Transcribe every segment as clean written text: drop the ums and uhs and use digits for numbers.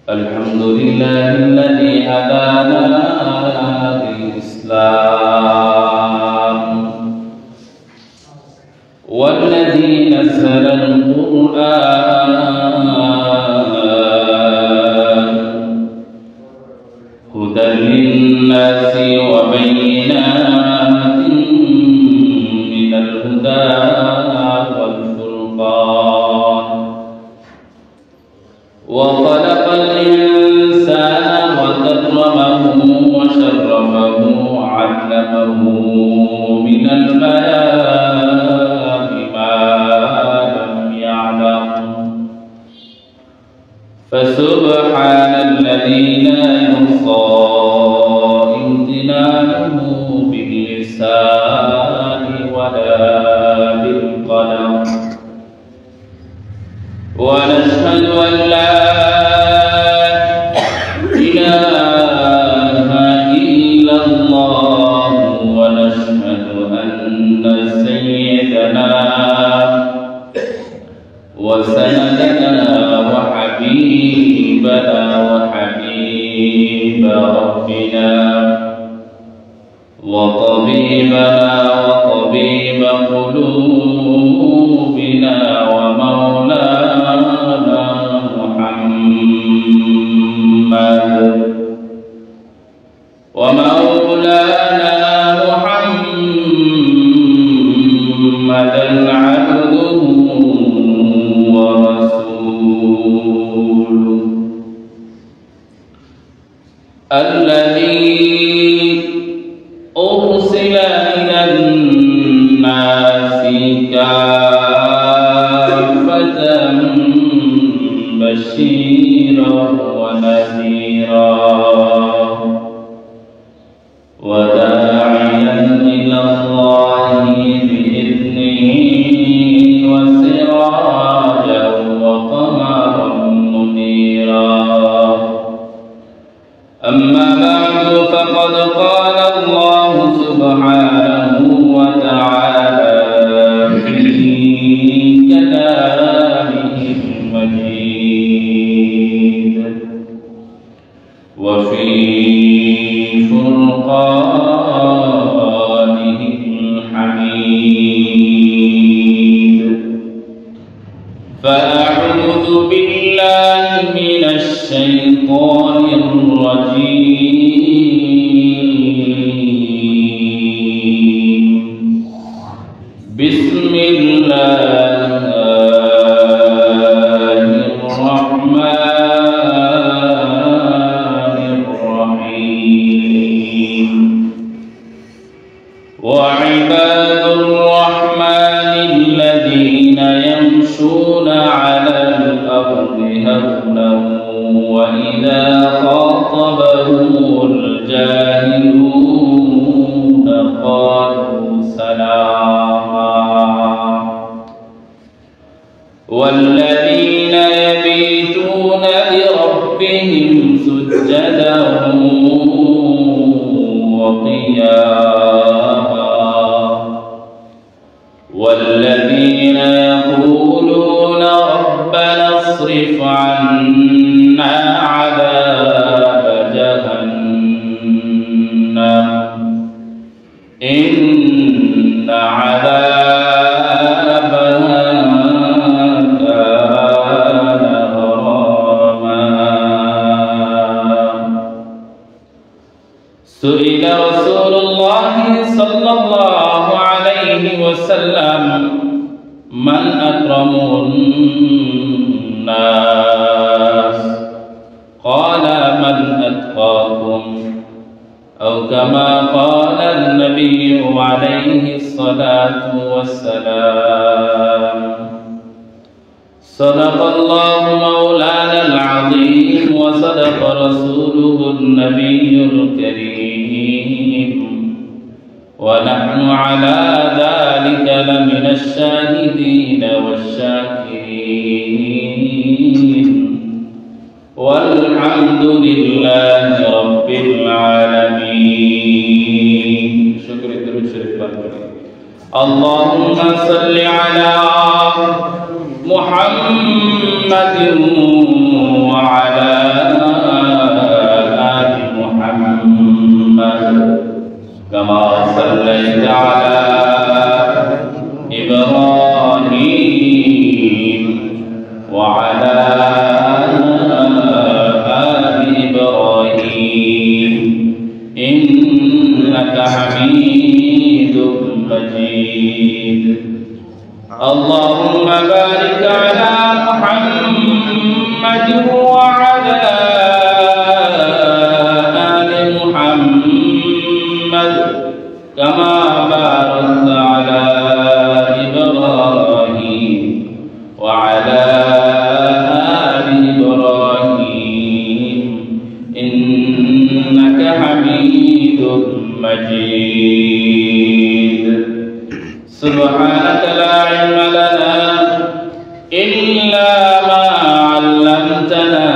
الحمد لله الذي هدانا للإسلام والذي نزل القرآن هدى للناس وبينات من الهدى والفرقان وخلق الإنسان وكرمه وشرفه وعلمه من البيان ما لم يعلم فسبحان الذي لا يحصى امتنانه باللسان ولا بالقلم ونشهد أن لا إله إلا الله ونشهد أن سيدنا وسندنا وحبيبنا وحبيب ربنا وطبيبنا وطبيب قلوبنا ومولانا محمد عبده ورسوله الذي أرسل إلى الناس كافة بشيرا ونذيرا وداعيا إلى الله بإذنه وسراجا وقمرا منيرا أما بعد فقد قال الله سبحانه وتعالى في كلامه المجيد وفي فرقانه الحميد فأعوذ بالله من الشيطان الرجيم بسم الله الرحمن الرحيم وعباد الرحمن الذين يمشون على الأرض هونا وإذا خاطبهم الجاهلون قالوا سلاما والذين يبيتون لربهم سجدا وقياما والذين يقولون ربنا اصرف عنا عذاب جهنم إن عذابها كان غراما سئل رسول الله صلى الله عليه وسلم من أكرم الناس قال من أتقاكم أو كما قال النبي عليه الصلاة والسلام صدق الله مولانا العظيم وصدق رسوله النبي الكريم ونحن على ذلك لمن الشاهدين والشاكرين والحمد لله رب العالمين شكر الدرود شريف اللهم صل على محمد وعلى مجيد اللهم بارك على محمد وعلى آل محمد كما باركت على إبراهيم وعلى آل إبراهيم إنك حميد مجيد سبحانك لا علم لنا إلا ما علمتنا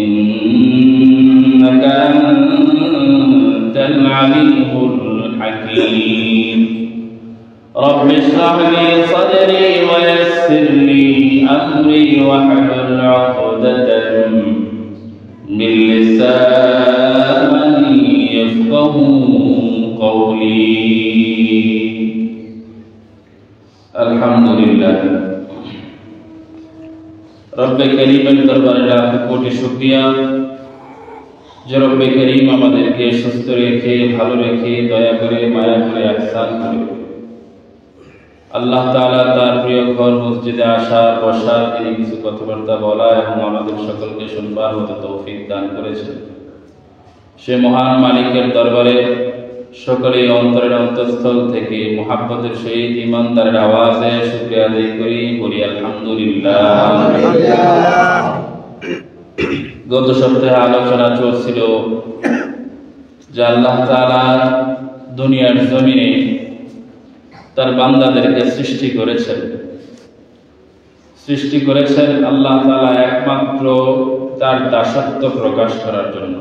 إنك أنت العليم الحكيم رب اشرح لي صدري ويسر لي أمري واحلل عقدة من لساني يفقهوا قولي الحمد لله رب كريم দরবারে লাখ কোটি শুকরিয়া যে রব করিম আমাদেরকে সুস্থ রেখে ভালো রেখে দয়া করে মায়া করে ihsan করে আল্লাহ তাআলা তার প্রিয় ঘর মসজিদে আসার বসার তিনি কিছু কথাবার্তা বলা এবং আমাদের সকলকে শুনবার মতো তৌফিক দান করেছেন সে মহান মালিকের দরবারে সকলে অন্তরের অন্তঃস্থল থেকে মুহাব্বতের সহিত ঈমানদারের আওয়াজে শুকরিয়া আদায় করি বলি আলহামদুলিল্লাহ। গত সপ্তাহে আলোচনা চলছিল যে আল্লাহ তাআলা দুনিয়ার জমিনে তার বান্দাদেরকে সৃষ্টি করেছেন আল্লাহ তাআলা একমাত্র তার দাসত্ব প্রকাশ করার জন্য।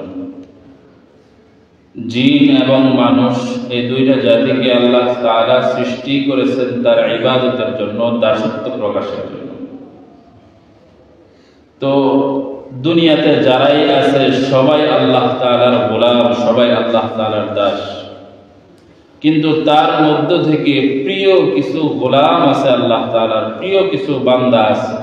জিন এবং মানুষ এই দুইটা জাতিকে আল্লাহ তাআলা সৃষ্টি করেছেন তার ইবাদতের জন্য, দাসত্ব প্রকাশের জন্য। তো দুনিয়াতে যারাই আছে সবাই আল্লাহ তাআলার গোলাম, সবাই আল্লাহ তাআলার দাস, কিন্তু তার মধ্য থেকে প্রিয় কিছু গোলাম আছে, আল্লাহ তাআলার প্রিয় কিছু বান্দা আছে।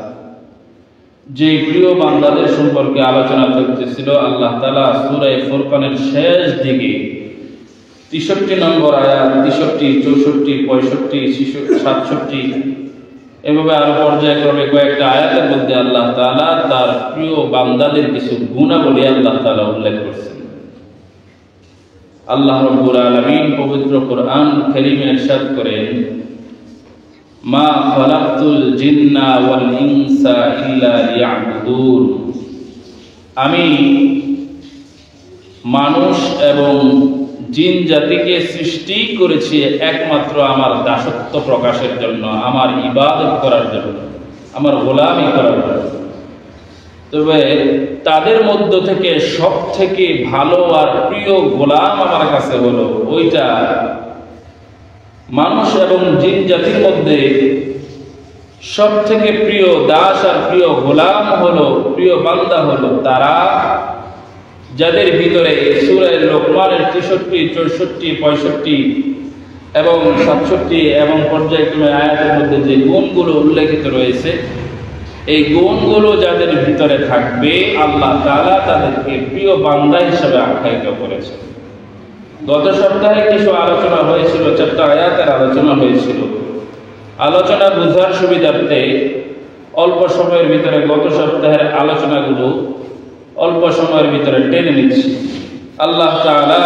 যে প্রিয় বান্দাদের সম্পর্কে আলোচনা চলতেছিল, আল্লাহ তাআলা সূরা ফুরকানের শেষ দিকে 63 নম্বর আয়াত, 63, 64, 65, 67 এভাবে আরো পর্যায়ক্রমে কয়েকটা আয়াতের মধ্যে আল্লাহ তাআলা তার প্রিয় বান্দাদের কিছু গুণাবলী আল্লাহ তাআলা উল্লেখ করেছেন। আল্লাহ রাব্বুল আলামিন পবিত্র কোরআন কারীমে ইরশাদ করেন, মা খালাকতুল জিন্না ওয়াল ইনসা ইল্লা লিয়াবুদুন, আমি মানুষ এবং জিন জাতিকে সৃষ্টি করেছি একমাত্র আমার দাসত্ব প্রকাশের জন্য, আমার ইবাদত করার জন্য, আমার গোলামি করার জন্য। তবে তাদের মধ্য থেকে সব থেকে ভালো আর প্রিয় গোলাম আমার কাছে হলো ওইটা মানুষ এবং জিন জাতির মধ্যে সব থেকে প্রিয় দাস আর প্রিয় গোলাম হলো, প্রিয় বান্দা হলো তারা যাদের ভিতরে সূরা লোকমানের 63, 64, 65 এবং 67 এবং পর্যায়ক্রমে আয়াতের মধ্যে যে গুণগুলো উল্লেখিত রয়েছে, এই গুণগুলো যাদের ভিতরে থাকবে আল্লাহ তাআলা তাদেরকে প্রিয় বান্দা হিসেবে আখ্যায়িত করেছেন। গত সপ্তাহে কিছু আলোচনা হয়েছিল, 4টা আয়াতের আলোচনা হয়েছিল। আলোচনা বুঝার সুবিধার্থে অল্প সময়ের ভিতরে গত সপ্তাহের আলোচনাগুলো অল্প সময়ের ভিতরে টেনে নিচ্ছি। আল্লাহ তাআলা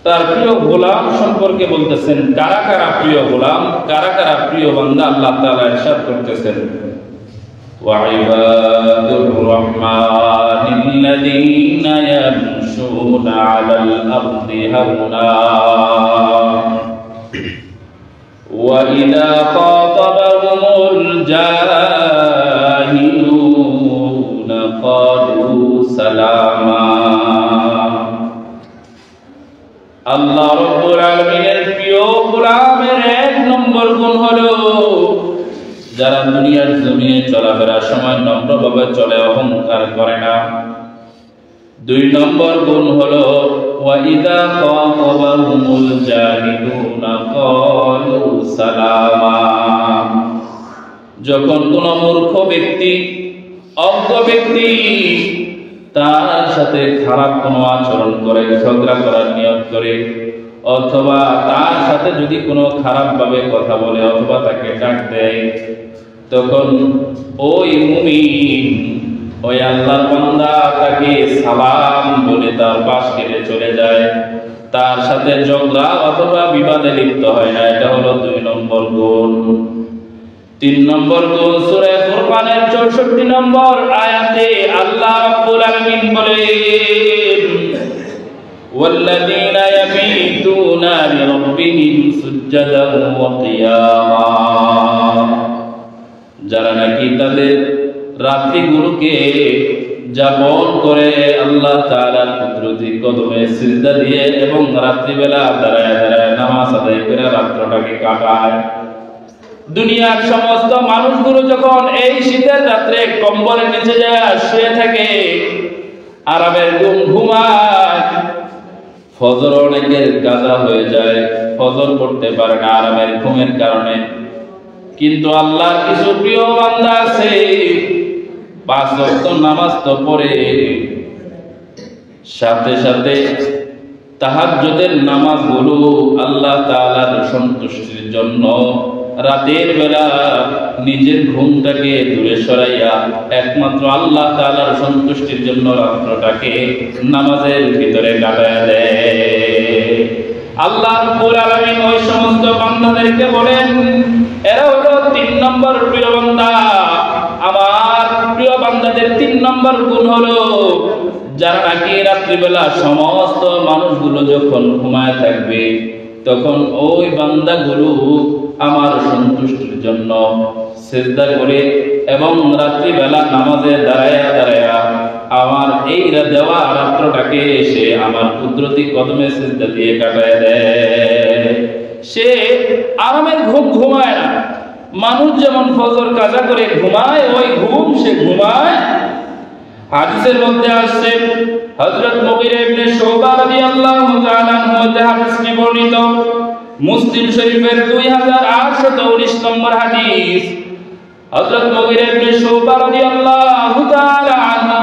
তার প্রিয় গোলাম সম্পর্কে বলতেছেন, কারা কারা প্রিয় গোলাম, কারা কারা প্রিয় বান্দা। আল্লাহ তাআলা ইরশাদ করতেছেন, وعباد الرحمن الذين يمشون على الأرض هونا وإذا خاطبهم الجاهلون قالوا سلاما। আল্লাহ রাব্বুল আলামিনের প্রিয় গোলামের 1 নম্বর গুণ হলো যারা দুনিয়ার জমিনে চলাফেরার সময় নম্রভাবে চলে, অহংকার করে না। 2 নম্বর গুণ হলো ওয়াইদা খাতাবাহুমুল জাহিলুনা ক্বালু সালামা, যখন কোন মূর্খ ব্যক্তি, অজ্ঞ ব্যক্তি তার সাথে খারাপ কোনো আচরণ করে, ঝগড়া করার নিয়ত করে, অথবা তার সাথে যদি কোনো খারাপ ভাবে কথা বলে অথবা তাকে ডাক দেয়, তখন ওই মুমিন, ওই আল্লাহর বান্দা তাকে সালাম বলে তার পাশ কেটে চলে যায়, তার সাথে ঝগড়া অথবা বিবাদে লিপ্ত হয় না। এটা হলো 2 নম্বর গুণ। 3 নম্বর গুণ সূরা ফুরকানের 64 নম্বর আয়াতে আল্লাহ রাব্বুল আলামিন বলেন, ওয়াল্লাযীনা ইয়াবিতুনা লিরাব্বিহিম সুজদান ওয়া কিয়ামা, যারা নাকি তাদের রাত্রিগুলোকে যাপন করে আল্লাহ তাআলার কুদরতি কদমে সিজদা দিয়ে এবং রাত্রিবেলা দাঁড়ায় দাঁড়ায় নামাজ আদায় করে রাত্রটাকে কাটায়। দুনিয়ার সমস্ত মানুষগুলো যখন এই শীতের রাত্রে কম্বলের নিচে যায় শুয়ে থাকে, আরামের ঘুম ঘুমায়, ফজর অনেকের গাজা হয়ে যায়, ফজর পড়তে পারে না আরামের ঘুমের কারণে। কিন্তু আল্লাহর কিছু প্রিয় বান্দা আছে 5 ওয়াক্ত নামাজ তো পড়ে, সাথে সাথে তাহাজ্জুদের নামাজগুলো আল্লাহ তাআলার সন্তুষ্টির জন্য রাতের বেলা নিজের ঘুমটাকে দূরে সরাইয়া একমাত্র আল্লাহ তাআলার সন্তুষ্টির জন্য রাত্রটাকে নামাজের ভিতরে কাটায় দেয়। আল্লাহ রাব্বুল আলামিন ওই সমস্ত বান্দাদেরকে বলেন, এরা হলো 3 নম্বর প্রিয় বান্দা। আমার প্রিয় বান্দাদের 3 নম্বর গুণ হলো, যারা নাকি রাত্রিবেলা সমস্ত মানুষগুলো যখন ঘুমায় থাকবে তখন ওই বান্দাগুলো আমার সন্তুষ্টির জন্য সিজদা করে এবং রাত্রিবেলা নামাজে দাঁড়ায়া দাঁড়ায়া আমার এই দেওয়া রাত্রটাকে সে আমার কুদরতি কদমে সিজদা দিয়ে কাটায় দেয়। সে আরামের ঘুম ঘুমায় না। মানুষ যেমন ফজর কাজা করে ঘুমায়, ওই ঘুম সে ঘুমায়। হাদিসের মধ্যে আসছে, হযরত মুগীরা ইবনে শুবা রাদিয়াল্লাহু তাআলা আনহু হতে হাদিসটি বর্ণিত, মুসলিম শরীফের 2819 নম্বর হাদিস। হযরত মুগীরা ইবনে শুবা রাদিয়াল্লাহু তাআলা আনহু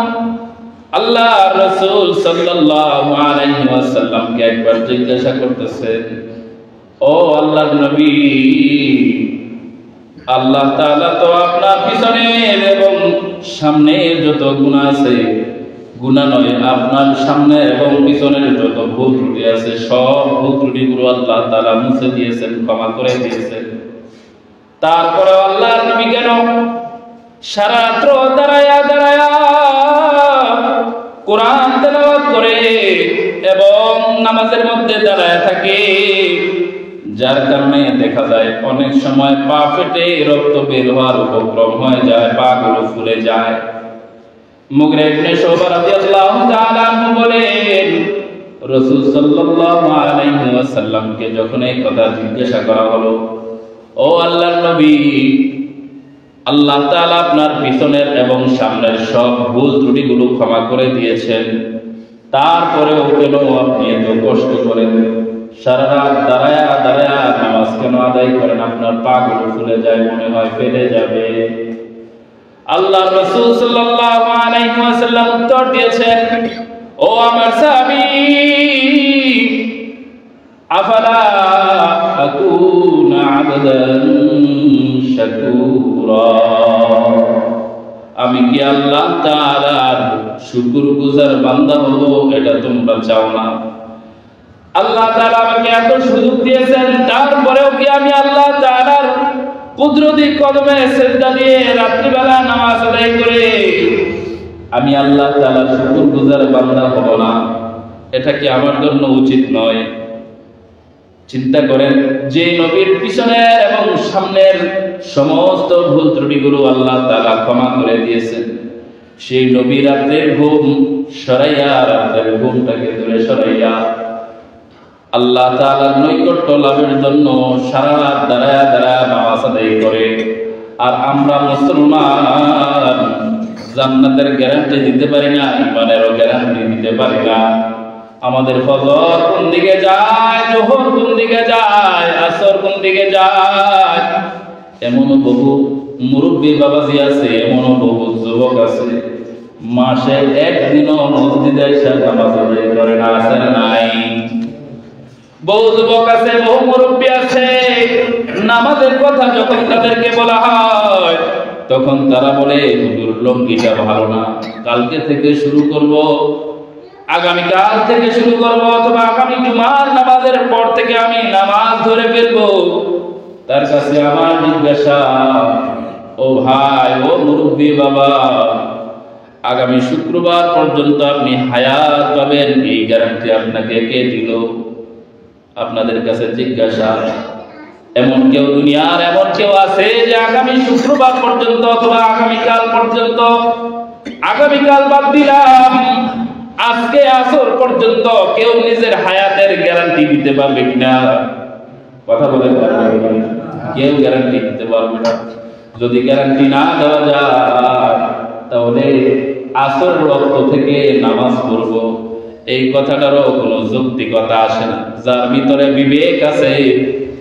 আল্লাহর রাসূল সাল্লাল্লাহু আলাইহি ওয়াসাল্লামকে একবার জিজ্ঞাসা করতেছেন, ও আল্লাহর নবী, আল্লাহ তাআলা তো আপনার পিছনের এবং সামনের যত গুনাহ আছে, গুনাহ নয়, আপনার সামনে এবং পিছনের যত ভুল ত্রুটি আছে সব ভুল ত্রুটিগুলো আল্লাহ তাআলা মুছে দিয়েছেন, ক্ষমা করে দিয়েছেন। তারপরে আল্লাহর নবী কেন সারা রাত দাঁড়ায়া দাঁড়ায়া কোরআন তেলাওয়াত করে এবং নামাজের মধ্যে দাঁড়ায় থাকে, যার কারণে দেখা যায় অনেক সময় পা ফেটে রক্ত বের হওয়ার উপক্রম হয়ে যায়, পা গুলো ফুলে যায়। মুগীরা ইবনে শুবা রাদিয়াল্লাহু তাআলা আনহু বলেন, রাসূল সাল্লাল্লাহু আলাইহি ওয়াসাল্লামকে যখন এই কথা জিজ্ঞাসা করা হলো, ও আল্লাহর নবী, আল্লাহ তাআলা আপনার পিছনের এবং সামনের সব ভুল ত্রুটিগুলো ক্ষমা করে দিয়েছেন, তারপরেও কেন আপনি এত কষ্ট করেন, সারা রাত দাঁড়ায়া দাঁড়ায়া নামাজ কেন আদায় করেন, আপনার পা গুলো ফুলে যায়, মনে হয় ফেটে যাবে। আল্লাহ রাসূল সাল্লাল্লাহু আলাইহি ওয়াসাল্লাম উত্তর দিয়েছেন, ও আমার সাহাবী, আফালা আকুনা আবদান শাকুরা, আমি কি আল্লাহ তাআলার শুকরগুজার বান্দা হব, এটা তোমরা চাও না? আল্লাহ তাআলা আমাকে এত সুযোগ দিয়েছেন, তারপরেও কি আমি আল্লাহ তাআলার কুদরতি কদমে সিজদা দিয়ে রাত্রিবেলা নামাজ আদায় করে আমি আল্লাহ তাআলার শুকরগুজার বান্দা হব না? এটা কি আমার জন্য উচিত নয়? চিন্তা করেন, যে নবীর পিছনের এবং সামনের সমস্ত ভুল ত্রুটিগুলো আল্লাহ তাআলা ক্ষমা করে দিয়েছেন, সেই নবী রাতের ঘুম সরাইয়া, রাতের ঘুমটাকে দূরে সরাইয়া আল্লাহ তাআলার নৈকট্য লাভের জন্য সারা রাত দাঁড়ায়া দাঁড়ায়া নামাজ আদায় করে। আর আমরা মুসলমান জান্নাতের গ্যারান্টি দিতে পারি না, ইমানেরও গ্যারান্টি দিতে পারি না। আমাদের ফজর কোন দিকে যায়, যোহর কোন দিকে যায়, আসর কোন দিকে যায়, এমনও বহু মুরব্বী বাবাজি আছে, এমনও বহু যুবক আছে মাসে একদিনও মসজিদে এসে নামাজ আদায় করে না, আছে না নাই? বহু যুবক আছে, বহু মুরব্বী আছে, নামাজের কথা যখন তাদেরকে বলা হয় তখন তারা বলে হুজুর লঙ্গিটা ভালো না, কালকে থেকে শুরু করব, আগামীকাল থেকে শুরু করব, অথবা আগামী জুমার নামাজের পর থেকে আমি নামাজ ধরে ফেলবো। তার কাছে আমার জিজ্ঞাসা, ও ভাই, ও মুরব্বী বাবা, আগামী শুক্রবার পর্যন্ত আপনি হায়াত পাবেন, এই গ্যারান্টি আপনাকে কে দিল? আপনাদের কাছে জিজ্ঞাসা, এমন কেউ দুনিয়ার এমন কেউ আছে যে আগামী শুক্রবার পর্যন্ত অথবা আগামীকাল পর্যন্ত, আগামীকাল বাদ দিলাম, আজকে আসর পর্যন্ত কেউ নিজের হায়াতের গ্যারান্টি দিতে পারবে কিনা? কথা বলে কেউ গ্যারান্টি দিতে পারবে না। যদি গ্যারান্টি না দেওয়া যায় তাহলে আসর রক্ত থেকে নামাজ পড়ব, এই কথাটারও কোনো যৌক্তিকতা আসে না। যার ভিতরে বিবেক আছে,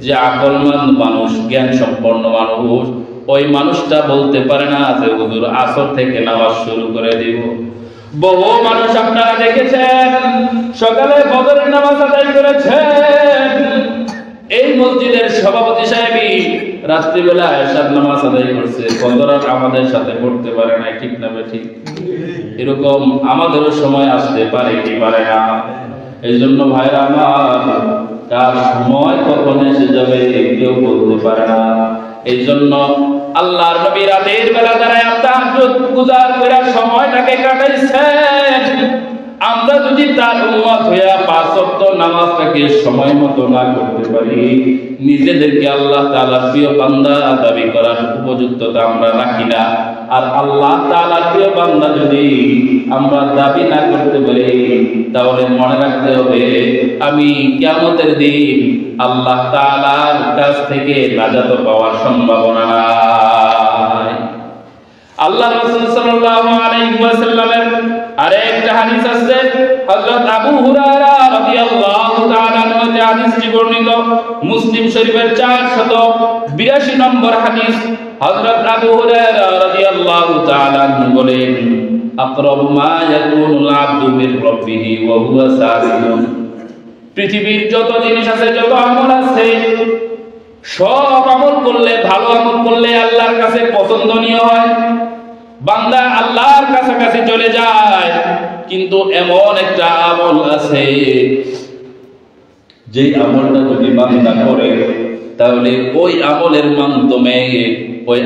যে আকলমান মানুষ, জ্ঞান সম্পন্ন মানুষ, ওই মানুষটা বলতে পারে না যে হুজুর আসর থেকে নামাজ শুরু করে দিব। বহু মানুষ আপনারা দেখেছেন সকালে ফজরের নামাজ আদায় করেছেন, এই মসজিদের সভাপতি সাহেবই রাত্রিবেলা এশার নামাজ আদায় করছে, ফজর আমাদের সাথে পড়তে পারে না, ঠিক না ঠিক? এরকম আমাদেরও সময় আসতে পারে কি পারে না? এই জন্য ভাইরা আমার, কার সময় কখন এসে যাবে কেউ বলতে পারে না। এই জন্য আল্লাহর নবী রাতের বেলা দাঁড়ায় তাহাজ্জুদ গুজার করে সময়টাকে কাটাইছেন। আমরা যদি তার উম্মত হইয়া 5 ওয়াক্ত নামাজটাকে সময় মতো না করতে পারি, নিজেদেরকে আল্লাহ তাআলার প্রিয় বান্দা দাবি করার উপযুক্ততা আমরা রাখি না। আর আল্লাহ তাআলার প্রিয় বান্দা যদি আমরা দাবি না করতে পারি, তাহলে মনে রাখতে হবে আমি কিয়ামতের দিন আল্লাহ তাআলার কাছ থেকে নাজাত পাওয়ার সম্ভাবনা নাই। আল্লাহ রাসূল সাল্লাল্লাহু আলাইহি ওয়াসাল্লামের আরেকটা হাদিস আছে, হযরত আবু হুরায়রা রাদিয়াল্লাহু তাআলা আনহু হাদিসটি বর্ণিত, মুসলিম শরীফের 482 নম্বর হাদিস। হযরত আবু হুরায়রা রাদিয়াল্লাহু তাআলা আনহু বলেন, আকরাবু মা ইয়াকুনুল আবদু মির রাব্বিহি ওয়া হুয়া সাজিদুন। পৃথিবীর যত জিনিস আছে, যত আমল আছে, সব আমল করলে, ভালো আমল করলে আল্লাহর কাছে পছন্দনীয় হয়, বান্দা আল্লাহর কাছাকাছি চলে যায়। কিন্তু এমন একটা আমল আছে, যে আমলটা যদি বান্দা করে তাহলে ওই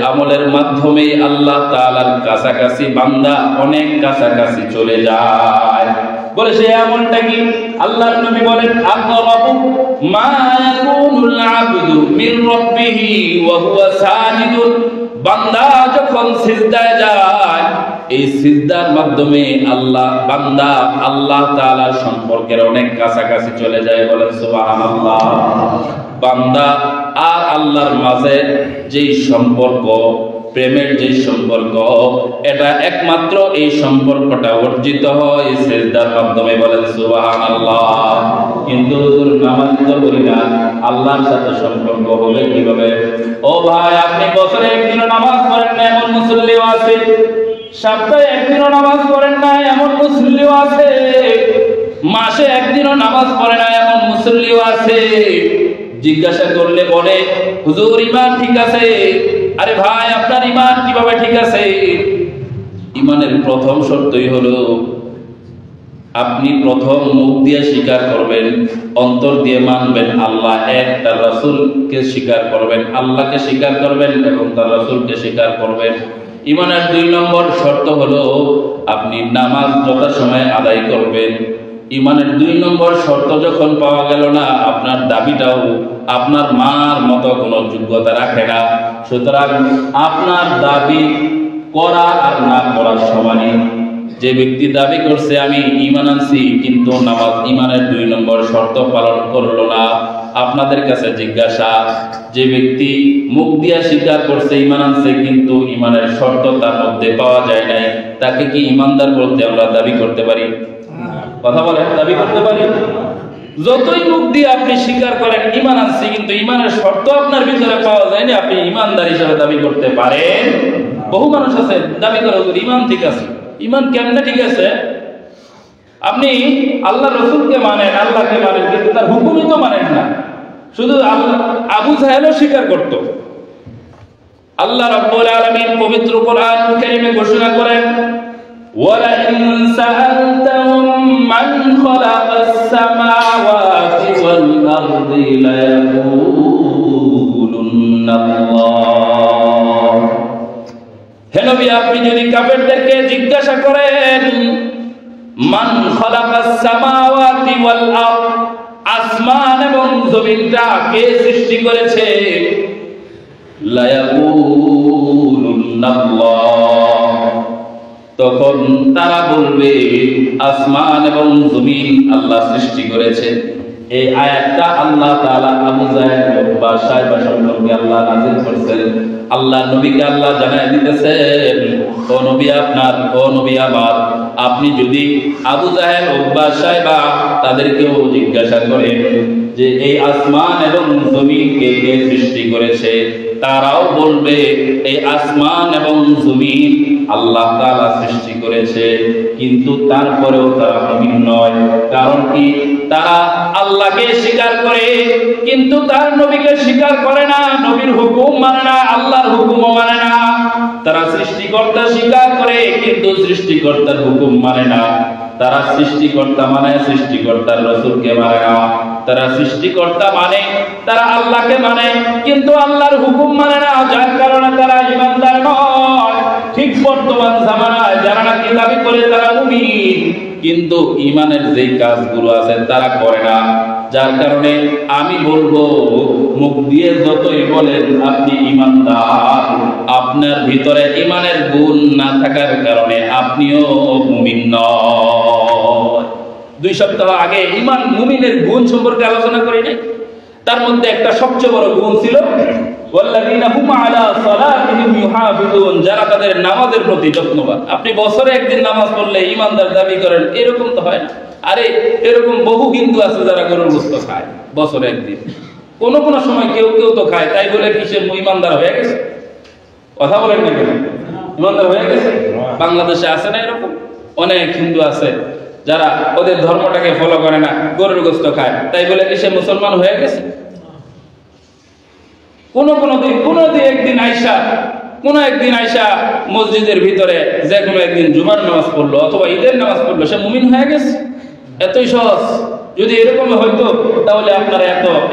আমলের মাধ্যমে আল্লাহ তাআলার কাছাকাছি বান্দা অনেক কাছাকাছি চলে যায়। বলে সেই আমলটা কি? আল্লাহর নবী বলেন, আকরাবু মা ইয়াকুনুল আবদু মির রাব্বিহি ওয়া হুয়া সাজিদুন। বান্দা যখন সিজদায় যায়, এই সিজদার মাধ্যমে বান্দা আল্লাহ তাআলার সম্পর্কের অনেক কাছাকাছি চলে যায়। বলেন সুবহানাল্লাহ। বান্দা আর আল্লাহর মাঝে যেই সম্পর্ক, প্রেমের যে সম্পর্ক, এটা একমাত্র এই সম্পর্কটা অর্জিত হয় সিজদার মাধ্যমে। বলেন সুবহানাল্লাহ। কিন্তু নামাজ তো করি না, আল্লাহর সাথে সম্পর্ক হবে কিভাবে? ও ভাই, আপনি বছরে একদিনও নামাজ পড়েন না এমন মুসল্লিও আছে, সপ্তাহে একদিনও নামাজ পড়েন না এমন মুসল্লিও আছে, মাসে একদিনও নামাজ পড়ে না এমন মুসল্লিও আছে। জিজ্ঞাসা করলে বলে, হুজুর ঈমান ঠিক আছে। আরে ভাই, আপনার ঈমান কিভাবে ঠিক আছে? ঈমানের প্রথম শর্তই হলো আপনি প্রথম মুখ দিয়ে স্বীকার করবেন, অন্তর দিয়ে মানবেন আল্লাহ এক, তার রাসূলকে স্বীকার করবেন, আল্লাহকে স্বীকার করবেন এবং তার রাসূলকে স্বীকার করবেন। ঈমানের 2 নম্বর শর্ত হলো আপনি নামাজ যথাসময়ে আদায় করবেন। ঈমানের 2 নম্বর শর্ত যখন পাওয়া গেল না, আপনার দাবিটাও আপনার মার মতো কোনো যোগ্যতা রাখে না। সুতরাং আপনার দাবি করা আর না করার সমানই। যে ব্যক্তি দাবি করছে আমি ঈমান আনছি, কিন্তু নামাজ ঈমানের 2 নম্বর শর্ত পালন করলো না, আপনাদের কাছে জিজ্ঞাসা, যে ব্যক্তি মুখ দিয়া স্বীকার করছে ঈমান আনছে, কিন্তু ঈমানের শর্ত তার মধ্যে পাওয়া যায় নাই, তাকে কি ঈমানদার বলতে আমরা দাবি করতে পারি? কথা বলেন, দাবি করতে পারি? যতই মুখ দিয়ে আপনি স্বীকার করেন ঈমান আনছি, কিন্তু ঈমানের শর্ত আপনার ভিতরে পাওয়া যায়নি, আপনি ঈমানদার হিসেবে দাবি করতে পারেন? বহু মানুষ আছে দাবি করে ঈমান ঠিক আছে, ইমান কেমনে ঠিক আছে? আপনি আল্লাহ রসুলকে মানেন, আল্লাহকে মানেন, কিন্তু তার হুকুমই তো মানেন না। শুধু আবু জাহেলও স্বীকার করত। আল্লাহ রাব্বুল আলামিন পবিত্র কোরআন কারীমে ঘোষণা করেন, ওয়ালা ইন সাআলতাহুম মান খালাকাস সামাওয়াতি ওয়াল আরদি লায়াকুলুন্নাল্লাহ। হে নবী, আপনি যদি কাফেরদেরকে জিজ্ঞাসা করেন মান খালাকাস সামাওয়াতি ওয়াল আরদ, আসমান এবং জমিনটা কে সৃষ্টি করেছে, লায়াকুলুন্নাল্লাহ, তখন তারা বলবে আসমান এবং জমিন আল্লাহ সৃষ্টি করেছে। এই আয়াতটা আল্লাহ তাআলা আবু জাহেল বা সাইবা সম্পর্কে আল্লাহ নাযিল করেছেন। আল্লাহ নবীকে আল্লাহ জানায় দিতেছেন, ও নবী আপনার, ও নবী আমার, আপনি যদি আবু জাহেল বা সাইবা তাদেরকেও জিজ্ঞাসা করেন যে এই আসমান এবং জমিনকে কে সৃষ্টি করেছে, তারাও বলবে এই আসমান এবং জমিন আল্লাহ তাআলা সৃষ্টি করেছে। কিন্তু তারপরেও তারা মুমিন নয়। কারণ কি? তারা আল্লাহকে স্বীকার করে কিন্তু তার নবীকে স্বীকার করে না, নবীর হুকুম মানে না, আল্লাহর হুকুমও মানে না। তারা সৃষ্টিকর্তা স্বীকার করে কিন্তু সৃষ্টিকর্তার হুকুম মানে না। তারা সৃষ্টিকর্তা মানে সৃষ্টিকর্তার রাসূলকে মানে না। তারা সৃষ্টিকর্তা মানে, তারা আল্লাহকে মানে, কিন্তু আল্লাহর হুকুম মানে না। যার কারণে তারা ঈমানদার নয়। ঠিক বর্তমান জামানায় যারা নাকি দাবি করে তারা মুমিন, কিন্তু ঈমানের যে কাজগুলো আছে তারা করে না। যার কারণে আমি বলবো, মুখ দিয়ে যতই বলেন আপনি ঈমানদার, আপনার ভিতরে ঈমানের গুণ না থাকার কারণে আপনিও মুমিন নয়। 2 সপ্তাহ আগে ঈমান মুমিনের গুণ সম্পর্কে আলোচনা করি নাই? তার মধ্যে একটা সবচেয়ে বড় গুণ ছিল ওয়াল্লাযীনা হুম আলা সালাতিহিম ইউহাফিজুন, যারা তাদের নামাজের প্রতি যত্নবান। আপনি বছরে একদিন নামাজ পড়লে ঈমানদার দাবি করেন, এরকম তো হয় না। আরে এরকম বহু হিন্দু আছে যারা গরুর গোশত খায় বছরে একদিন। কোন সময় কেউ কেউ তো খায়, তাই বলে কি সে ঈমানদার হয়ে গেছে? কথা বলেন না কেন? ঈমানদার হয়ে গেছে? বাংলাদেশে আছে না এরকম অনেক হিন্দু আছে যারা ওদের ধর্মটাকে ফলো করে না, গরুর গোশত খায়, তাই বলে কি সে মুসলমান হয়ে গেছে? কোন একদিন আইসা মসজিদের ভিতরে যে কোনো একদিন জুমার নামাজ পড়লো অথবা ঈদের নামাজ পড়লো, সে মুমিন হয়ে গেছে? এতই সহজ। যদি এরকম হইতো তাহলে আপনারা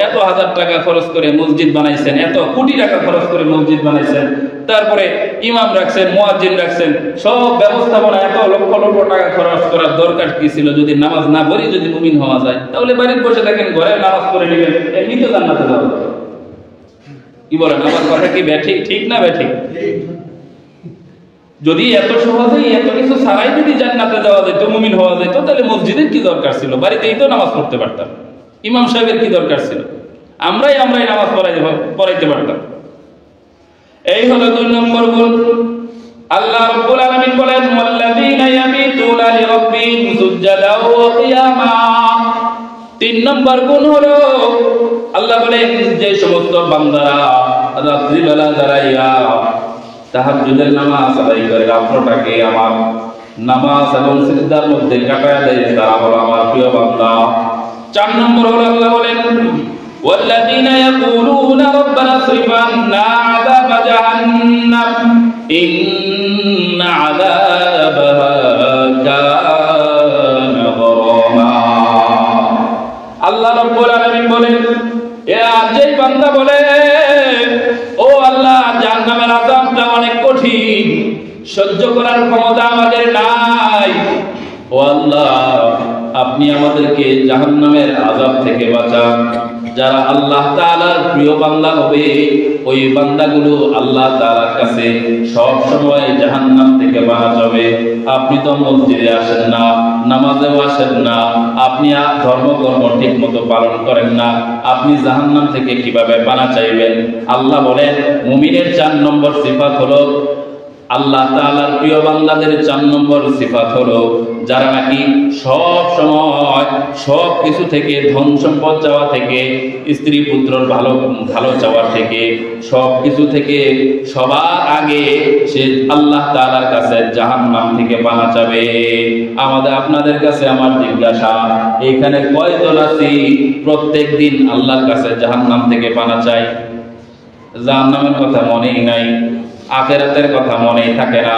এত হাজার টাকা খরচ করে মসজিদ বানাইছেন, এত কোটি টাকা খরচ করে মসজিদ বানাইছেন, তারপরে ইমাম রাখছেন, মুয়াজ্জিন রাখছেন, সব ব্যবস্থাপনা এত লক্ষ লক্ষ টাকা খরচ করার দরকার কি ছিল? যদি নামাজ না পড়ি যদি মুমিন হওয়া যায়, তাহলে বাড়িতে বসে থাকেন, ঘরে নামাজ পড়ে নেবেন, এমনি তো জান্নাতে যাবেন। কি বলেন? আমার কথা কি ব্যাঠিক? ঠিক না ব্যাঠিক? যদি এত সহজেই এত কিছু ছাড়াই যদি জান্নাতে যাওয়া যেত, মুমিন হওয়া যেত, তাহলে মসজিদের কি দরকার ছিল? বাড়িতেই তো নামাজ পড়তে পারতাম। ইমাম সাহেবের কি দরকার ছিল? আমরাই নামাজ পড়াইতে পারতাম। এই হলো 2 নম্বর গুণ। আল্লাহ রাব্বুল আলামিন বলেন, ওয়াল্লাযীনা ইয়াবিতুনা লিরাব্বিহিম সুজদাও ওয়া কিয়ামা। 3 নম্বর গুণ হলো আল্লাহ বলেন, যে সমস্ত বান্দারা রাত্রিবেলা দাঁড়াইয়া তাহাজ্জুদের নামাজ আদায় করে, রাত্রটাকে আমার নামাজ এবং সিজদার মধ্যে কাটায় দেয়, তারা হলো আমার প্রিয় বান্দা। 4 নম্বর হলো আল্লাহ বলেন, ওয়াল্লাযীনা ইয়াকুলুনা রাব্বানা ইসরিফ আন্না আযাবা জাহান্নাম ইন্না আযাবাহা কানা গরামা। আল্লাহ রাব্বুল আলামিন বলেন, যেই বান্দা বলে, ও আল্লাহ, জাহান্নামের আযাবটা অনেক কঠিন, সহ্য করার ক্ষমতা আমাদের নাই, ও আল্লাহ আপনি আমাদেরকে জাহান্নামের আযাব থেকে বাঁচান। যারা আল্লাহ তাআলার প্রিয় বান্দা হবে, ওই বান্দাগুলো আল্লাহ তাআলার কাছে সব সময় জাহান্নাম থেকে বাঁচাবে। আপনি তো মসজিদে আসেন না, নামাজেও আসেন না, আপনি ধর্মকর্ম ঠিক মতো পালন করেন না, আপনি জাহান্নাম থেকে কিভাবে পানা চাইবেন? আল্লাহ বলেন, মুমিনের 4 নম্বর সিফাত হলো আল্লাহ তাআলার প্রিয় বান্দাদের 4 নম্বর সিফাত হলো যারা নাকি সব সময় সব কিছু থেকে, ধন সম্পদ চাওয়া থেকে, স্ত্রী পুত্রর ভালো চাওয়া থেকে, সব কিছু থেকে সবার আগে সে আল্লাহ তাআলার কাছে জাহান্নাম থেকে পানা চাবে। আপনাদের কাছে আমার জিজ্ঞাসা, এখানে কয়জন আছি প্রত্যেক দিন আল্লাহর কাছে জাহান্নাম থেকে পানা চাই? জাহান্নামের কথা মনেই নাই, আখিরাতের কথা মনেই থাকে না।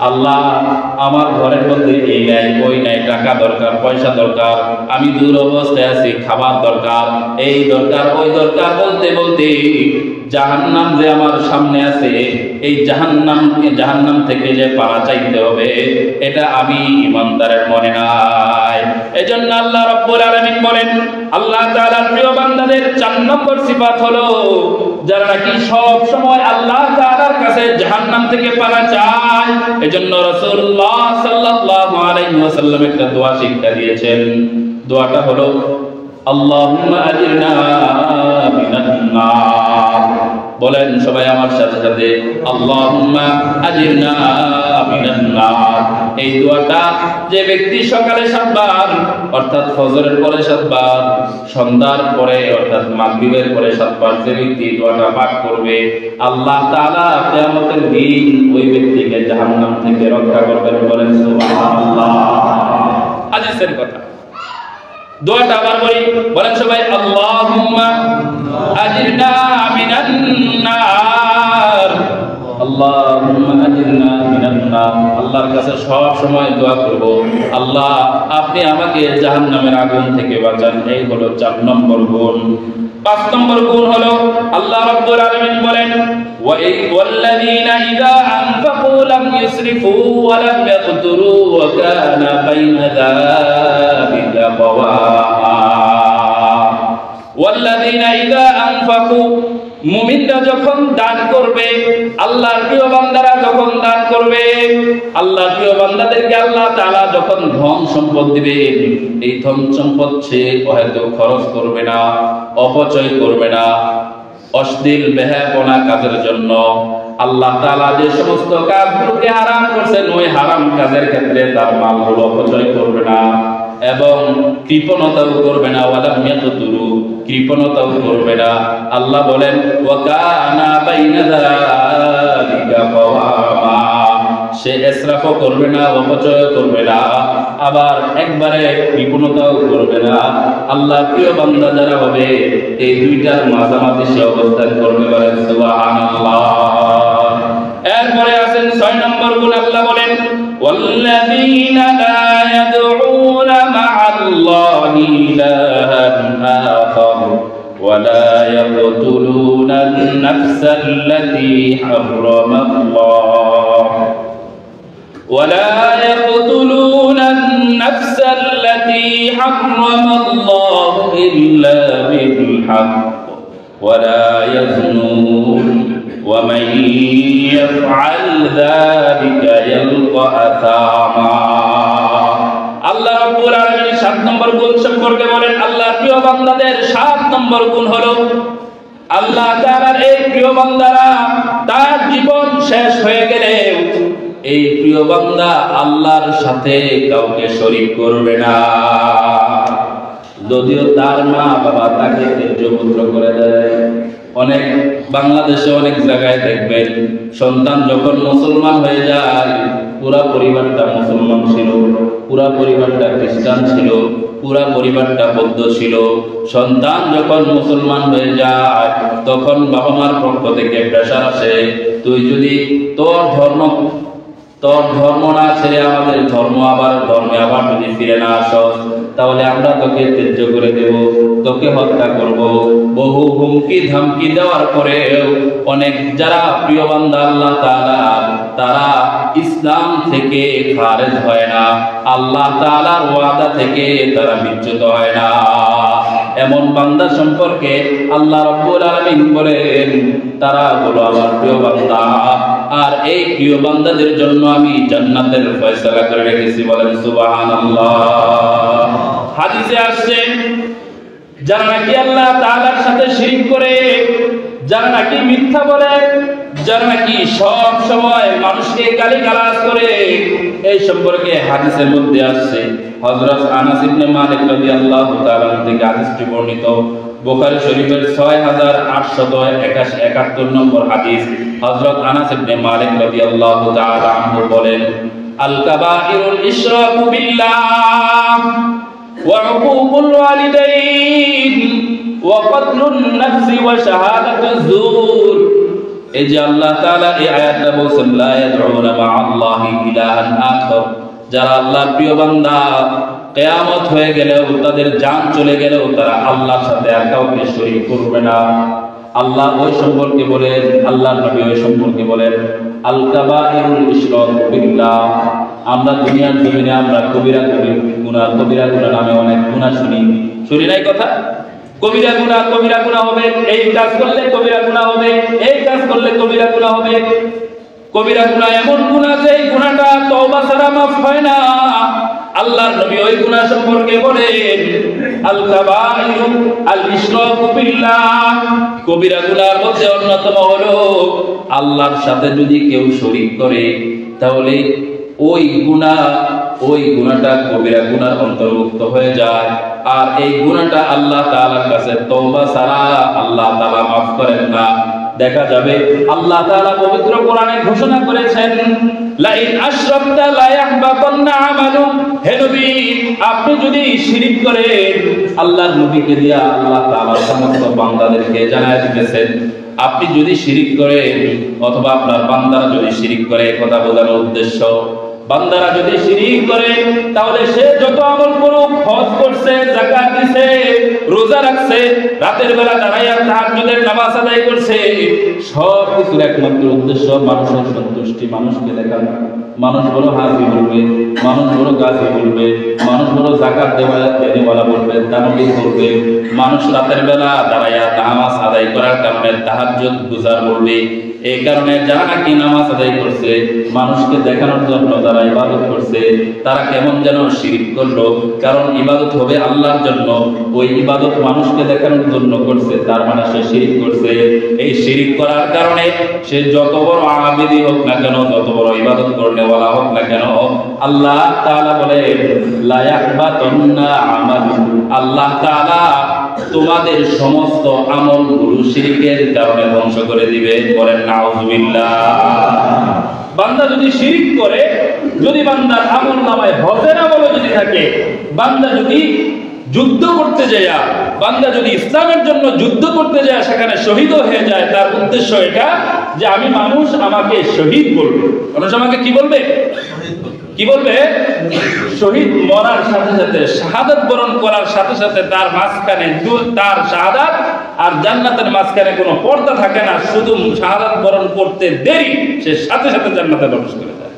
আল্লাহ আমার ঘরের মধ্যে এই নাই ওই নাই, টাকা দরকার, পয়সা দরকার, আমি দূর অবস্থায় আছি, খাবার দরকার, এই দরকার ওই দরকার বলতে বলতে জাহান্নাম যে আমার সামনে আছে, এই জাহান্নাম থেকে যে পানা চাইতে হবে এটা আমি ইমানদারের মনে নাই। এজন্য আল্লাহ রাব্বুল আলামিন বলেন, আল্লাহ তাআলার প্রিয় বান্দাদের 4 নম্বর সিফাত হলো যারা নাকি সব সময় আল্লাহ তাআলার কাছে জাহান্নাম থেকে পানা চায়। এজন্য রাসূলুল্লাহ সাল্লাল্লাহু আলাইহি ওয়াসাল্লাম একটা দোয়া শিক্ষা দিয়েছেন। দোয়াটা হলো আল্লাহুম্মা আজিরনা মিনান নার। বলেন সবাই আমার সাথে সাথে, আল্লাহুম্মা আজিরনা মিনান নার। এই দোয়াটা যে ব্যক্তি সকালে 7 বার অর্থাৎ ফজরের পরে 7 বার, সন্ধ্যার পরে অর্থাৎ মাগরিবের পরে 7 বার যে ব্যক্তি দোয়াটা পাঠ করবে, আল্লাহ তাআলা কিয়ামতের দিন ওই ব্যক্তিকে জাহান্নাম থেকে রক্ষা করবেন। বলেন সুবহানাল্লাহ। হাদিসের কথা। দোয়াটা আবার বলেন সবাই, আল্লাহুম্মা আজিরনা মিনান নার। আল্লাহুম্মা আজিরনা মিনান নার। আল্লাহর কাছে সব সময় দোয়া করব, আল্লাহ আপনি আমাকে জাহান্নামের আগুন থেকে বাঁচান। এই হলো 4 নম্বর গুণ। 5 নম্বর গুণ হলো আল্লাহ রাব্বুল আলামিন বলেন, ওয়াল্লাযীনা ইযা আনফাকু লাম ইউসরিফু ওয়া লাম ইয়াকতুরু ওয়া কানা বাইনা যালিকা কাওয়ামা। ওয়াল্লাযীনা ইযা আনফাকু, মুমিনরা যখন দান করবে, আল্লাহর প্রিয় বান্দারা যখন দান করবে, আল্লাহর প্রিয় বান্দাদেরকে আল্লাহ তাআলা যখন ধন সম্পদ দিবে, এই ধন সম্পদ সে হয়তো খরচ করবে না, অপচয় করবে না, অশ্লীল বেহায়াপনা কাজের জন্য। আল্লাহ তাআলা যে সমস্ত কাজগুলোকে হারাম করেছেন, ওই হারাম কাজের ক্ষেত্রে তার মালগুলো অপচয় করবে না এবং কৃপণতাও করবে না। ওয়ালাম ইয়াকতুরু, কৃপণতাও করবে না। আল্লাহ বলেন, ওয়া কানা বাইনা যালিকা কাওয়ামা। সে ইসরাফও করবে না, অপচয় করবে না, আবার একবারে কৃপণতাও করবে না। আল্লাহ প্রিয় বান্দা যারা হবে, এই দুইটার মাঝামাঝি সে অবস্থান করবে। বলেন সুবহানাল্লাহ। এরপরে আছেন 6 নম্বর গুণ। আল্লাহ বলেন, ওয়াল্লাযীনা লা ইয়াদউনা মা'আল্লাহি ইলাহান আখার ওয়া লা ইয়াকতুলুনা আন-নাফসাল্লাতী হারামাল্লাহ ولا يقتلون النفس التي حرم الله إلا بالحق ولا يزنون ومن يفعل ذلك يلقى أثاما। আল্লাহ রাব্বুল আলামিন 7 নম্বর গুণ সম্পর্কে বলেন, আল্লাহ প্রিয় বান্দাদের 7 নম্বর গুণ হলো আল্লাহ তাআলার এই প্রিয় বান্দারা তার জীবন শেষ হয়ে গেলে এই প্রিয় বান্দা আল্লাহর সাথে কাউকে শরীক করবে না। যদিও তার মা বাবা তাকে ত্যায্যপুত্র করে দেয়। অনেক বাংলাদেশে অনেক জায়গায় দেখবেন, সন্তান যখন মুসলমান হয়ে যায়, পুরা পরিবারটা মুসলমান ছিল, পুরা পরিবারটা খ্রিস্টান ছিল, পুরা পরিবারটা বৌদ্ধ ছিল। সন্তান যখন মুসলমান হয়ে যায়, তখন বাবা মার পক্ষ থেকে প্রেশার আসে, তুই যদি তোর ধর্ম না ছেড়ে আমাদের ধর্মে আবার যদি ফিরে না আসো, তাহলে আমরা তোকে ত্যায্য করে দেব, তোকে হত্যা করব। বহু হুমকি ধামকি দেওয়ার পরেও অনেক যারা প্রিয় বান্দা আল্লাহ তাআলা, তারা ইসলাম থেকে খারেজ হয় না, আল্লাহ তাআলার ওয়াদা থেকে তারা বিচ্যুত হয় না। এমন বান্দা সম্পর্কে আল্লাহ রাব্বুল আলামিন বলেন, তারা হলো আমার প্রিয় বান্দা, আর এই প্রিয় বান্দাদের জন্য আমি জান্নাতের ফয়সালা করে রেখেছি। বলেন সুবহানাল্লাহ। হাদিসে আসছে, যারা নাকি আল্লাহ তাআলার সাথে শিরক করে, যারা নাকি মিথ্যা বলে, যারা নাকি সব সময় মানুষকে গালিগালাজ করে, এই সম্পর্কে হাদিসের মধ্যে আসছে। হযরত আনাস ইবনে মালিক রাদিয়াল্লাহু তাআলা থেকে হাদিসটি বর্ণিত, বুখারী শরীফের 6871 নম্বর হাদিস। হযরত আনাস ইবনে মালিক রাদিয়াল্লাহু তাআলা আনহু বলেন, আল কাবাইরুল ইশরাকু বিল্লাহ ওয়া উকুকুল ওয়ালিদাইন ওয়া কতলুন নাফসি ওয়া শাহাদাতুজ যুর। এই যে আল্লাহ তাআলা এই আয়াতটা বলেছেন, লা ইয়াদউনা মা'আল্লাহি ইলাহান আখর, যারা আল্লাহর প্রিয় বান্দা কিয়ামত হয়ে গেলেও, তাদের জান চলে গেলেও তারা আল্লাহর সাথে আর কাউকে শরীক করবে না। আল্লাহ ওই সম্পর্কে বলেন, আল্লাহর নবী ওই সম্পর্কে বলেন, আল কাবাইরুল ইশরাকু বিল্লাহ। আমরা দুনিয়ার জমিনে আমরা কবিরা গুনাহ নামে অনেক গুনাহ শুনি নাই কথা? কবিরা গুনাহ হবে, এই কাজ করলে কবিরা গুনাহ হবে, এই কাজ করলে কবিরা গুনাহ হবে। কবিরা গুনাহ এমন গুনাহ যে এই গুনাহটা তওবা ছাড়া মাফ হয় না। আল্লাহর নবী ওই গুনাহ সম্পর্কে বলেন, আল কাবাইরু আল ইশরাকু বিল্লাহ। কবিরা গুনাহর মধ্যে অন্যতম হলো আল্লাহর সাথে যদি কেউ শরীক করে, তাহলে ওই গুনাহটা কবিরা গুনাহর অন্তর্ভুক্ত হয়ে যায়। আর এই গুনাহটা আল্লাহ তাআলার কাছে তওবা ছাড়া আল্লাহ তাআলা মাফ করেন না। দেখা যাবে আল্লাহ তাআলা পবিত্র কোরআনে ঘোষণা করেছেন, লা ইন আশরাকতা লা ইয়াহবাতান্না আমালু। হে নবী, আপনি যদি শিরক করেন, আল্লাহর নবীকে দিয়া আল্লাহ তাআলা সমস্ত বান্দাদেরকে জানায় দিতেছেন, আপনি যদি শিরক করেন অথবা আপনার বান্দারা যদি শিরক করে, কথা বোঝানোর উদ্দেশ্য, বান্দারা যদি শিরক করে তাহলে সে যত আমল করুক, হজ করছে, যাকাত দিছে, রোজা রাখছে, রাতের বেলা দাঁড়াইয়া তাহাজ্জুদের নামাজ আদায় করছে, সব কিছুর একমাত্র উদ্দেশ্য মানুষের সন্তুষ্টি, মানুষকে দেখানো। মানুষ বড় হাজি বলবে, মানুষ বড় গাজী বলবে, মানুষ বড় যাকাত দেওয়ালা বলবে, দানবী বলবে, মানুষ রাতের বেলা দাঁড়াইয়া নামাজ আদায় করার কারণে তাহাজ্জুদ গুজার বলবে। এই কারণে যারা নাকি নামাজ আদায় করছে, মানুষকে দেখানোর জন্য যারা ইবাদত করছে, তারা কেমন যেন শিরক করলো। কারণ ইবাদত হবে আল্লাহর জন্য, ওই ইবাদত মানুষকে দেখানোর জন্য করছে, তার মানে সে শিরক করছে। এই শিরক করার কারণে সে যত বড় আবিদি হোক না কেন, যত বড় ইবাদত করনেওয়ালা হোক না কেন, আল্লাহ তাআলা বলে, লা ইয়াহবাতান্না আমালু। আল্লাহ তাআলা তোমাদের সমস্ত আমলগুলো শিরকের কারণে ধ্বংস করে দিবে। বলেন নাউযুবিল্লাহ। বান্দা যদি শিরক করে, যদি বান্দার আমলনামায় হজের আমলও যদি থাকে, বান্দা যদি যুদ্ধ করতে যায়, বান্দা যদি ইসলামের জন্য যুদ্ধ করতে যায়, সেখানে শহীদ হয়ে যায়, তার উদ্দেশ্য এটা যে আমি মানুষ আমাকে শহীদ বলবে। মানুষ আমাকে কি বলবে? কি বলবে? শহীদ। মরার সাথে সাথে, শাহাদাত বরণ করার সাথে সাথে তার মাঝখানে, তার শাহাদাত আর জান্নাতের মাঝখানে কোনো পর্দা থাকে না। শুধু শাহাদাত বরণ করতে দেরি, সে সাথে সাথে জান্নাতে প্রবেশ করে যায়।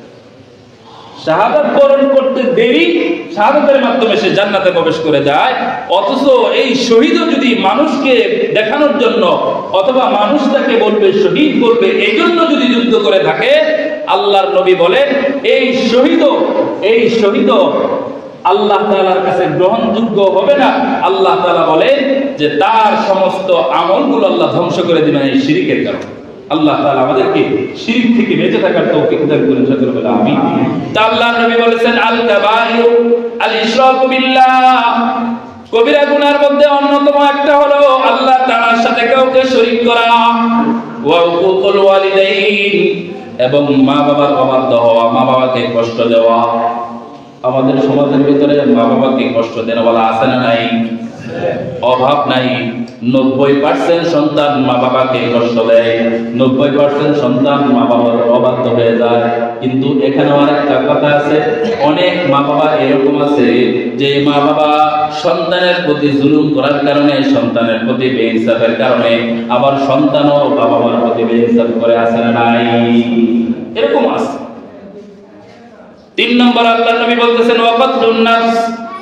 শাহাদাত বরণ করতে দেরি, শাহাদাতের মাধ্যমে সে জান্নাতে প্রবেশ করে যায়। অথচ এই শহীদও যদি মানুষকে দেখানোর জন্য অথবা মানুষ তাকে বলবে, শহীদ বলবে, এই জন্য যদি যুদ্ধ করে থাকে, আল্লাহর নবী বলেন এই শহীদ আল্লাহ তাআলার কাছে গ্রহণযোগ্য হবে না। আল্লাহ তাআলা বলেন যে তার সমস্ত আমলগুলো আল্লাহ ধ্বংস করে দিবেন এই শিরকের কারণে। আল্লাহ তাআলা আমাদেরকে শিরক থেকে বেঁচে থাকার তৌফিক দান করুন, সকলে বলে আমিন। তা আল্লাহর নবী বলেছেন, আল কাবাইরু আল ইশরাকু বিল্লাহ। কবিরা গুনাহর মধ্যে অন্যতম একটা হলো আল্লাহ তাআলার সাথে কাউকে শরীক করা, ওয়া উকুকুল ওয়ালিদাইন, এবং মা বাবার অবাধ্য হওয়া, মা বাবাকে কষ্ট দেওয়া। আমাদের সমাজের ভিতরে মা বাবাকে কষ্ট দেওয়া আছে না নাই? অভাব নাই। 90% সন্তান মা বাবাকে কষ্ট দেয়, 90% সন্তান মা বাবার অবাধ্য হয়ে যায়। কিন্তু এখানে আরেকটা কথা আছে, অনেক মা বাবা এরকম আছে যে মা বাবা সন্তানের প্রতি জুলুম করার কারণে, সন্তানের প্রতি বেইনসাফের কারণে আবার সন্তানও বাবা মার প্রতি বেইনসাফ করে, আছে না নাই? এরকম আছে। 3 নম্বর আল্লাহর নবী বলতেছেন, ওয়াকাতুন নাফস,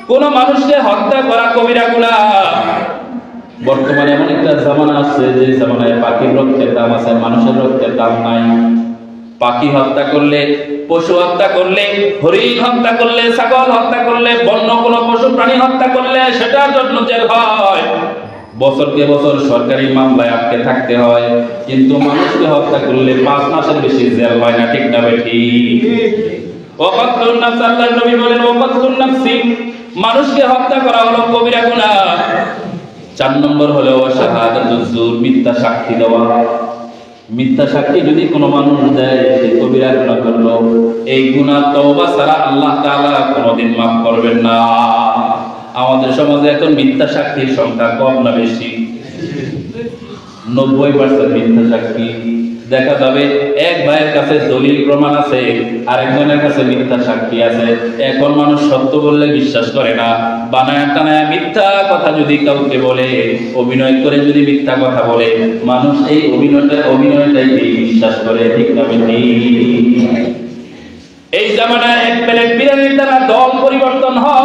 কোন মানুষকে হত্যা করা কবিরা গুনাহ। বর্তমানে এমন একটা জামানা আসছে যে জামানায় পাখির রক্তের দাম আছে, মানুষের রক্তের দাম নাই। পাখি হত্যা করলে, পশু হত্যা করলে, হরিণ হত্যা করলে, ছাগল হত্যা করলে, বন্য কোনো পশু প্রাণী হত্যা করলে সেটার জন্য জেল হয়। বছরকে বছর সরকারি মামলায় আটকে থাকতে হয়, কিন্তু মানুষকে হত্যা করলে 5 মাসের বেশি জেল হয় না, ঠিক না ঠিক? ওয়াকাতুন নাফস, আল্লাহর নবী বলেন ওয়াকাতুন নাফসি, মানুষকে হত্যা করা হলো কবিরা গুনাহ। 4 নম্বর হলো শাহাদাতুজ জুর, মিথ্যা সাক্ষী দেওয়া। মিথ্যা সাক্ষী যদি কোনো মানুষ দেয়, সে কবিরা গুনাহ করলো। এই গুনাহ তওবা ছাড়া আল্লাহ তাআলা কোনোদিন মাফ করবেন না। আমাদের সমাজে এখন মিথ্যা সাক্ষীর সংখ্যা কম না বেশি? 90% মিথ্যা সাক্ষী। দেখা যাবে এক ভাইয়ের কাছে দলিল প্রমাণ আছে, আরেকজনের কাছে মিথ্যা সাক্ষী আছে। এখন মানুষ সত্য বললে বিশ্বাস করে না, বানায় টানায় মিথ্যা কথা যদি কাউকে বলে, অভিনয় করে যদি মিথ্যা কথা বলে, মানুষ এই অভিনয়টাই বিশ্বাস করে, ঠিক না ঠিক? এই জামানায় এক প্লেট বিরিয়ানির দ্বারা দল পরিবর্তন হয়।